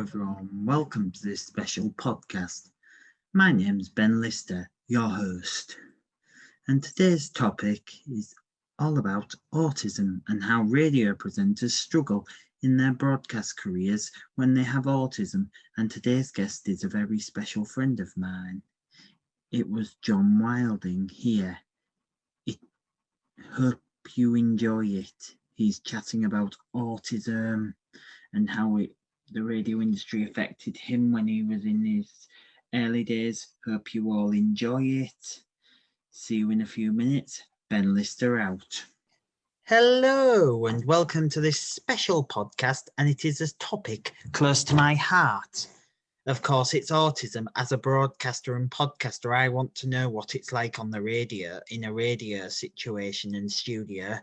everyone, welcome to this special podcast. My name's Ben Lister, your host, and today's topic is all about autism and how radio presenters struggle in their broadcast careers when they have autism, and today's guest is a very special friend of mine. It was John Wilding here. Hope you enjoy it. He's chatting about autism and how the radio industry affected him when he was in his early days. Hope you all enjoy it. See you in a few minutes. Ben Lister out. Hello and welcome to this special podcast, and it is a topic close to my heart. Of course, it's autism. As a broadcaster and podcaster, I want to know what it's like on the radio, in a radio situation and studio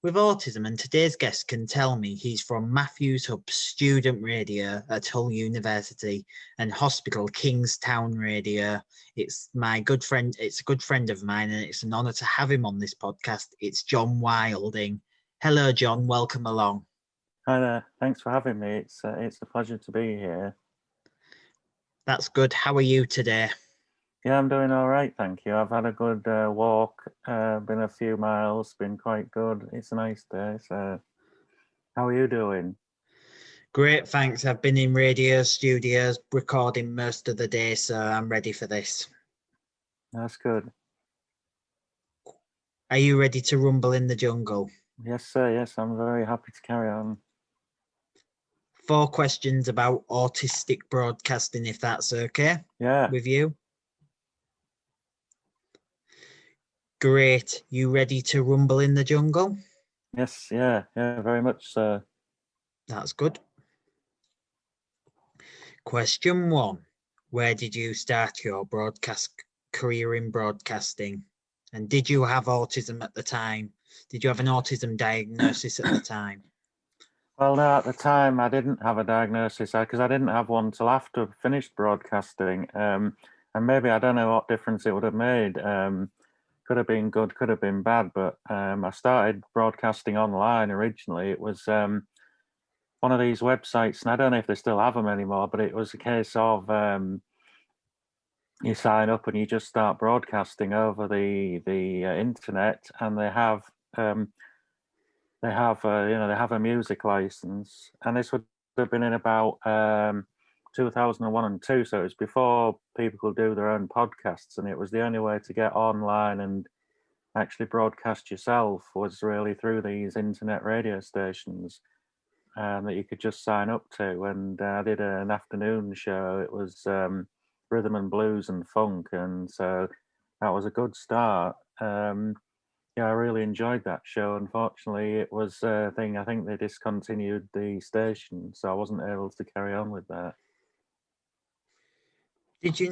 with autism, and today's guest can tell me. He's from Matthews Hub Student Radio at Hull University and Hospital Kingstown Radio. It's a good friend of mine, and it's an honour to have him on this podcast. It's John Wilding. Hello, John. Welcome along. Hi there. Thanks for having me. It's a pleasure to be here. That's good. How are you today? Yeah, I'm doing all right, thank you. I've had a good walk, been a few miles, been quite good. It's a nice day. So how are you doing? Great, thanks. I've been in radio studios recording most of the day, so I'm ready for this. That's good. Are you ready to rumble in the jungle? Yes, sir. Yes, I'm very happy to carry on. 4 questions about autistic broadcasting, if that's okay. Yeah. With you? Great. You ready to rumble in the jungle? Yes, yeah, very much so. That's good. Question 1. Where did you start your broadcast career in broadcasting? And did you have autism at the time? Did you have an autism diagnosis at the time? Well, no, at the time I didn't have a diagnosis because I didn't have one till after I finished broadcasting. And maybe I don't know what difference it would have made. Could have been good, could have been bad, but I started broadcasting online originally. It was one of these websites, and I don't know if they still have them anymore, but it was a case of you sign up and you just start broadcasting over the internet, and they have a music license, and this would have been in about 2001 and 2, so it was before people could do their own podcasts, and it was the only way to get online and actually broadcast yourself was really through these internet radio stations that you could just sign up to. And I did an afternoon show. It was rhythm and blues and funk, and so that was a good start. Yeah, I really enjoyed that show. Unfortunately, it was a thing. I think they discontinued the station, so I wasn't able to carry on with that. Did you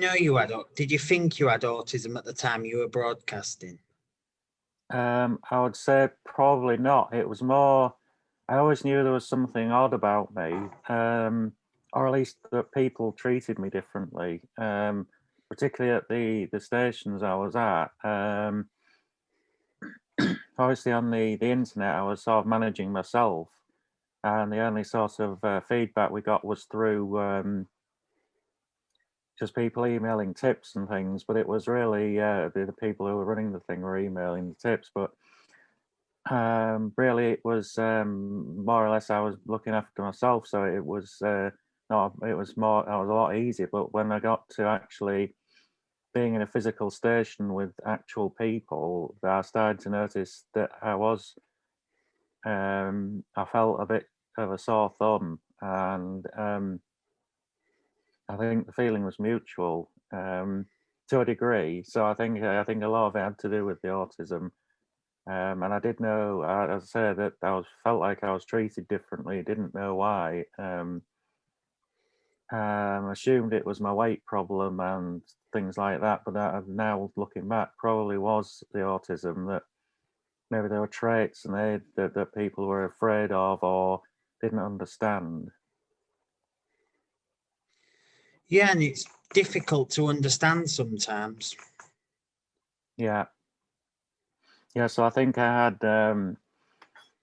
think you had autism at the time you were broadcasting? I would say probably not. It was more, I always knew there was something odd about me, or at least that people treated me differently, particularly at the stations I was at. Obviously on the internet, I was sort of managing myself, and the only sort of feedback we got was through just people emailing tips and things, but it was really the people who were running the thing were emailing the tips. But really, it was more or less I was looking after myself, so it was not. It was more. I was a lot easier. But when I got to actually being in a physical station with actual people, I started to notice that I felt a bit of a sore thumb, and I think the feeling was mutual to a degree. So I think a lot of it had to do with the autism, and I did know, as I said, that felt like I was treated differently. Didn't know why. Assumed it was my weight problem and things like that. But now looking back, probably was the autism, that maybe there were traits and that people were afraid of or didn't understand. Yeah, and it's difficult to understand sometimes. Yeah. So I think I had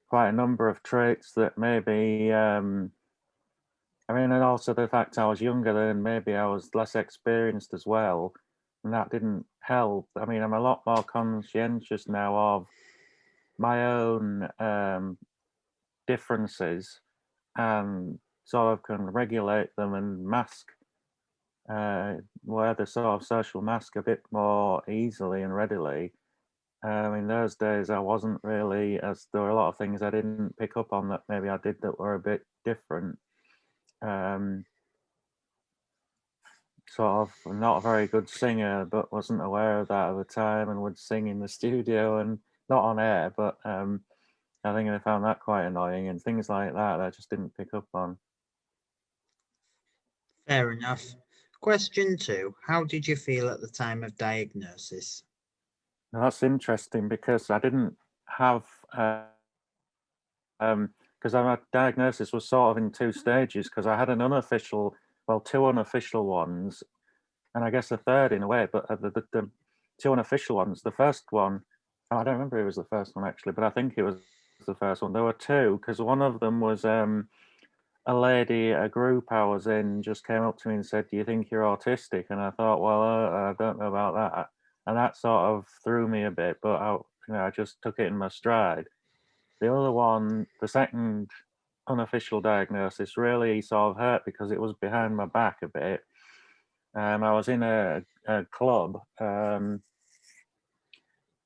quite a number of traits that maybe I mean, and also the fact I was younger then, maybe I was less experienced as well, and that didn't help. I mean, I'm a lot more conscientious now of my own differences and sort of can regulate them and mask, wear the sort of social mask a bit more easily and readily. In those days, I wasn't really, as there were a lot of things I didn't pick up on that maybe I did that were a bit different. Um, Sort of not a very good singer, but wasn't aware of that at the time and would sing in the studio and not on air, but I think I found that quite annoying and things like that I just didn't pick up on. Fair enough. Question 2. How did you feel at the time of diagnosis? Now, that's interesting because I didn't have, because my diagnosis was sort of in two stages because I had an unofficial, well, two unofficial ones, and I guess a third in a way, but the two unofficial ones, the first one, I don't remember if it was the first one actually, but I think it was the first one. There were two because one of them was a lady, a group I was in, just came up to me and said, "Do you think you're autistic?" And I thought, well, I don't know about that, and that sort of threw me a bit, but I just took it in my stride. The other one, the second unofficial diagnosis, really sort of hurt because it was behind my back a bit. I was in a club.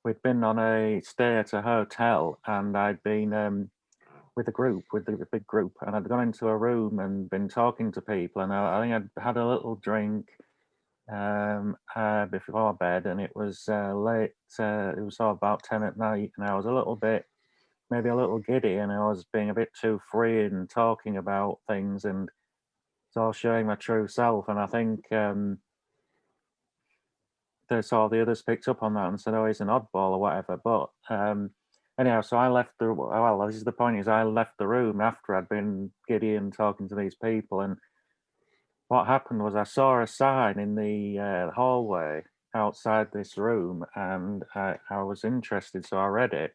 We'd been on a stay at a hotel, and I'd been with a group, with a big group, and I'd gone into a room and been talking to people, and I think I'd had a little drink before bed, and it was late. It was sort of about 10 at night, and I was a little bit, maybe a little giddy, and I was being a bit too free and talking about things and sort of showing my true self. And I think the others picked up on that and said, "Oh, he's an oddball" or whatever. But anyhow, so I left the. Well, this is the point: is I left the room after I'd been giddy and talking to these people. And what happened was I saw a sign in the hallway outside this room, and I was interested, so I read it.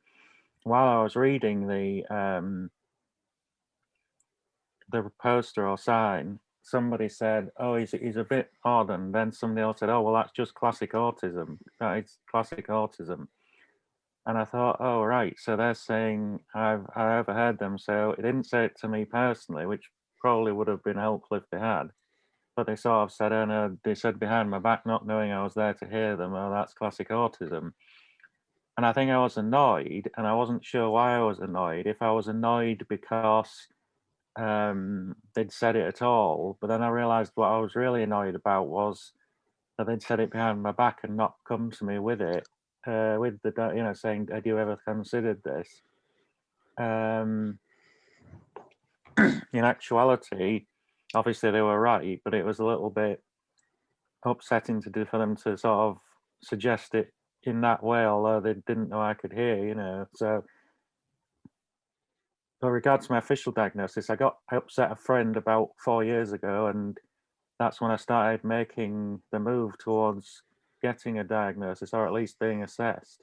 While I was reading the poster or sign, somebody said, "Oh, he's a bit odd," and then somebody else said, "Oh, well, that's just classic autism. That is classic autism." And I thought, "Oh, right. So they're saying I overheard them. So it didn't say it to me personally, which probably would have been helpful if they had. But they sort of said, oh no, they said behind my back, not knowing I was there to hear them. Oh, that's classic autism." And I think I was annoyed, and I wasn't sure why I was annoyed. If I was annoyed because they'd said it at all. But then I realized what I was really annoyed about was that they'd said it behind my back and not come to me with it, with the, saying, "Had you ever considered this?" Um, in actuality, obviously they were right, but it was a little bit upsetting to do for them to sort of suggest it in that way, although they didn't know I could hear. So, with regards to my official diagnosis, I upset a friend about 4 years ago, and that's when I started making the move towards getting a diagnosis or at least being assessed.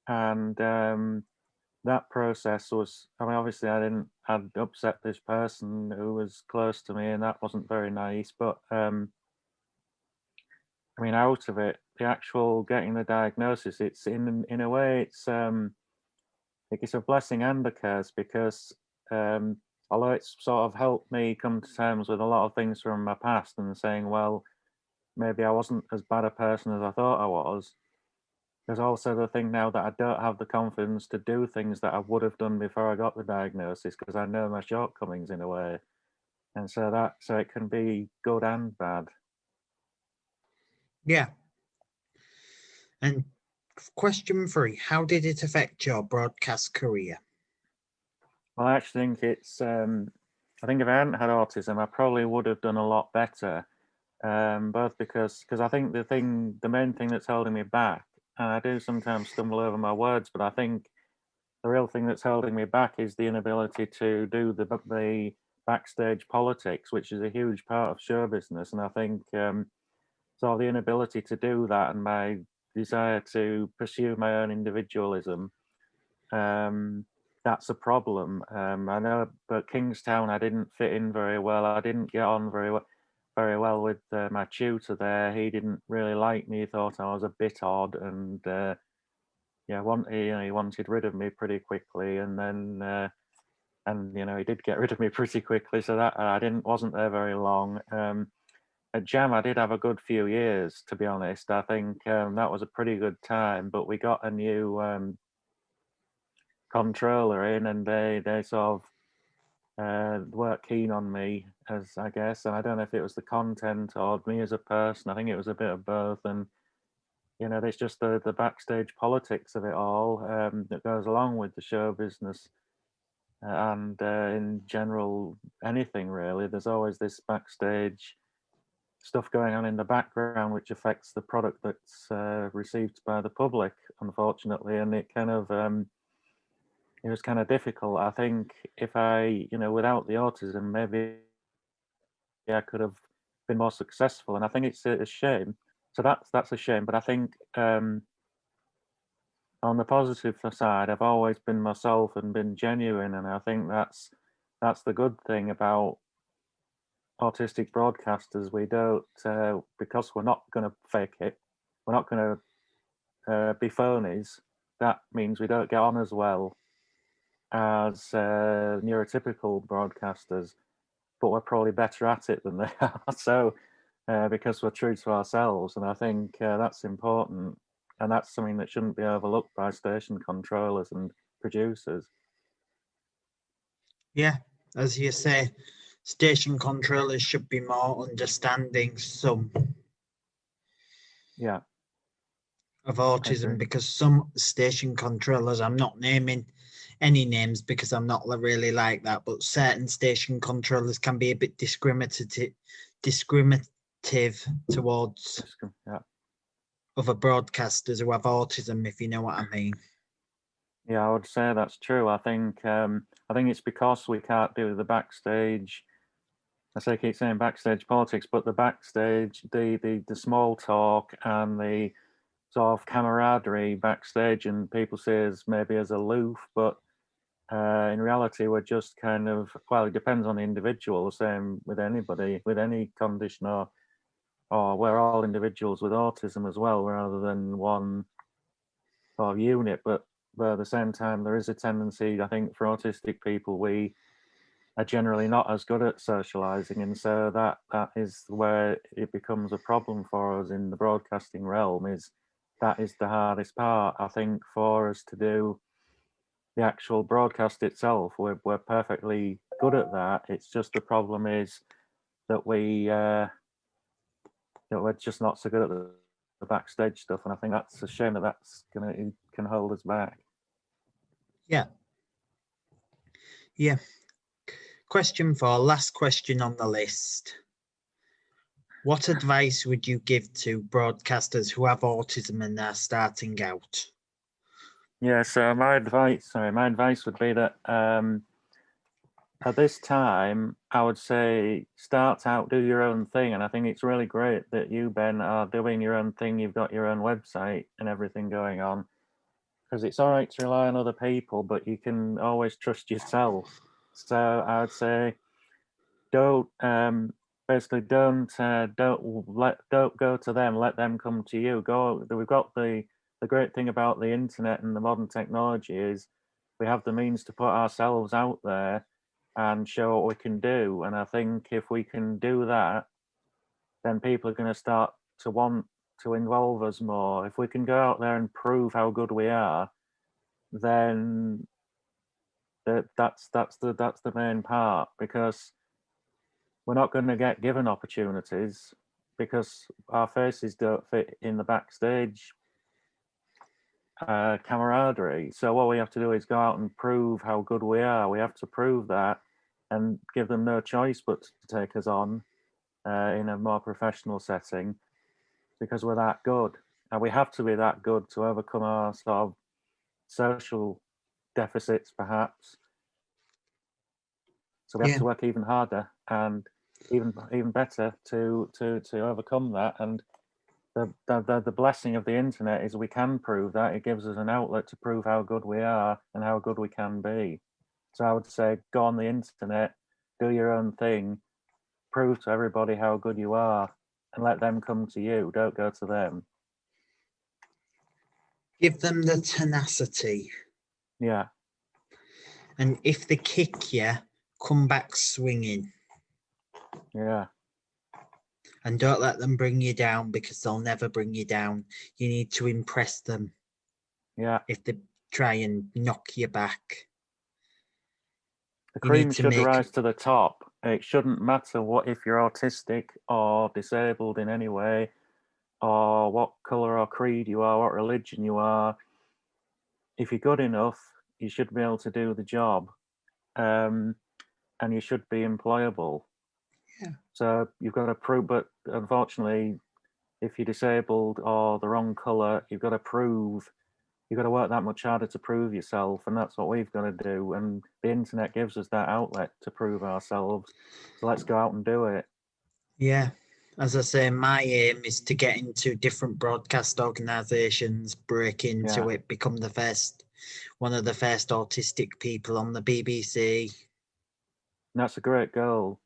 And that process was, I mean, obviously I'd upset this person who was close to me, and that wasn't very nice. But I mean, out of it, the actual getting the diagnosis, it's in a way, it's a blessing and a curse because um, although it's sort of helped me come to terms with a lot of things from my past and saying, well, maybe I wasn't as bad a person as I thought I was. There's also the thing now that I don't have the confidence to do things that I would have done before I got the diagnosis because I know my shortcomings in a way, and so it can be good and bad. Yeah. And question 3. How did it affect your broadcast career? Well, I actually think I think if I hadn't had autism, I probably would have done a lot better. Both because I think the main thing that's holding me back, and I do sometimes stumble over my words, but I think the real thing that's holding me back is the inability to do the backstage politics, which is a huge part of show business. And I think so the inability to do that and my desire to pursue my own individualism, um, that's a problem. I know, but Kingstown, I didn't fit in very well. I didn't get on very well with my tutor there. He didn't really like me. He thought I was a bit odd, and yeah, he wanted rid of me pretty quickly, and then and he did get rid of me pretty quickly. So that I wasn't there very long. At Jam, I did have a good few years, to be honest. I think that was a pretty good time, but we got a new controller in, and they sort of weren't keen on me, as I guess. And I don't know if it was the content or me as a person. I think it was a bit of both. And it's just the backstage politics of it all that goes along with the show business. And in general, anything really. There's always this backstage stuff going on in the background which affects the product that's received by the public, unfortunately. And it was kind of difficult. I think if I, without the autism, maybe I could have been more successful. And I think it's a shame. So that's a shame. But I think on the positive side, I've always been myself and been genuine, and I think that's the good thing about autistic broadcasters. We don't, because we're not going to fake it, we're not going to be phonies. That means we don't get on as well as neurotypical broadcasters, but we're probably better at it than they are. So because we're true to ourselves, and I think that's important, and that's something that shouldn't be overlooked by station controllers and producers. Yeah, as you say, station controllers should be more understanding Yeah, of autism, because some station controllers, I'm not naming any names because I'm not really like that, but certain station controllers can be a bit discriminative towards other broadcasters who have autism, if you know what I mean. Yeah, I would say that's true. I think it's because we can't do the backstage. I keep saying backstage politics, but the backstage, the small talk and the sort of camaraderie backstage, and people see us maybe as aloof, but in reality, we're just kind of, well, it depends on the individual. The same with anybody with any condition, or we're all individuals with autism as well, rather than one sort of unit. But at the same time, there is a tendency, I think, for autistic people, we are generally not as good at socializing, and so that is where it becomes a problem for us in the broadcasting realm. That is the hardest part, I think, for us to do. The actual broadcast itself, we're perfectly good at that. It's just the problem is that we're just not so good at the backstage stuff, and I think that's a shame that can hold us back. Yeah. Question 4, last question on the list. What advice would you give to broadcasters who have autism and they're starting out? Yeah, so my advice would be that at this time, I would say start out, do your own thing. And I think it's really great that you, Ben, are doing your own thing. You've got your own website and everything going on, because it's all right to rely on other people, but you can always trust yourself. So I would say don't basically don't go to them, let them come to you. We've got the great thing about the internet and the modern technology is we have the means to put ourselves out there and show what we can do. And I think if we can do that, then people are going to start to want to involve us more. If we can go out there and prove how good we are, then that's the main part, because we're not going to get given opportunities because our faces don't fit in the backstage camaraderie. So what we have to do is go out and prove how good we are. We have to prove that and give them no choice but to take us on in a more professional setting, because we're that good. And we have to be that good to overcome our sort of social deficits, perhaps. So we have to work even harder and even better to overcome that. And the blessing of the internet is we can prove that. It gives us an outlet to prove how good we are and how good we can be. So I would say go on the internet, do your own thing, prove to everybody how good you are, and let them come to you. Don't go to them. Give them the tenacity. Yeah. And if they kick you, come back swinging. Yeah. And don't let them bring you down, because they'll never bring you down. You need to impress them. Yeah. If they try and knock you back. The cream should rise to the top. It shouldn't matter what if you're autistic or disabled in any way, or what colour or creed you are, what religion you are. If you're good enough, you should be able to do the job, and you should be employable. Yeah. So you've got to prove, but unfortunately, if you're disabled or the wrong colour, you've got to prove, you've got to work that much harder to prove yourself, and that's what we've got to do. And the internet gives us that outlet to prove ourselves. So let's go out and do it. Yeah. As I say, my aim is to get into different broadcast organisations, break into it, become the first, one of the first autistic people on the BBC. And that's a great goal.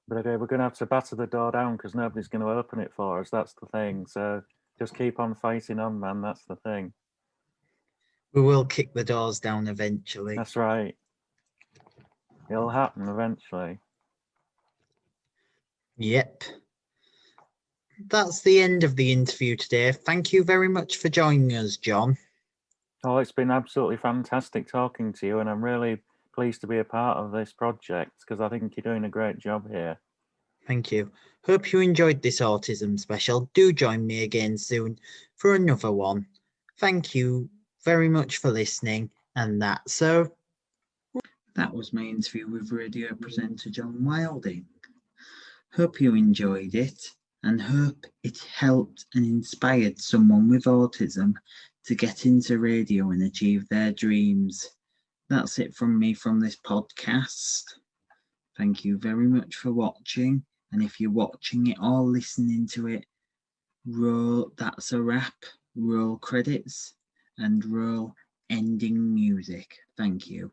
But okay, we're going to have to batter the door down because nobody's going to open it for us. That's the thing. So just keep on fighting on, man. That's the thing. We will kick the doors down eventually. That's right. It'll happen eventually. Yep. That's the end of the interview today. Thank you very much for joining us, John. Oh, it's been absolutely fantastic talking to you, and I'm really pleased to be a part of this project because I think you're doing a great job here. Thank you. Hope you enjoyed this autism special. Do join me again soon for another one. Thank you very much for listening. And that was my interview with radio presenter John Wilding. Hope you enjoyed it, and hope it helped and inspired someone with autism to get into radio and achieve their dreams. That's it from me from this podcast. Thank you very much for watching. And if you're watching it or listening to it, that's a wrap, roll credits, and roll ending music. Thank you.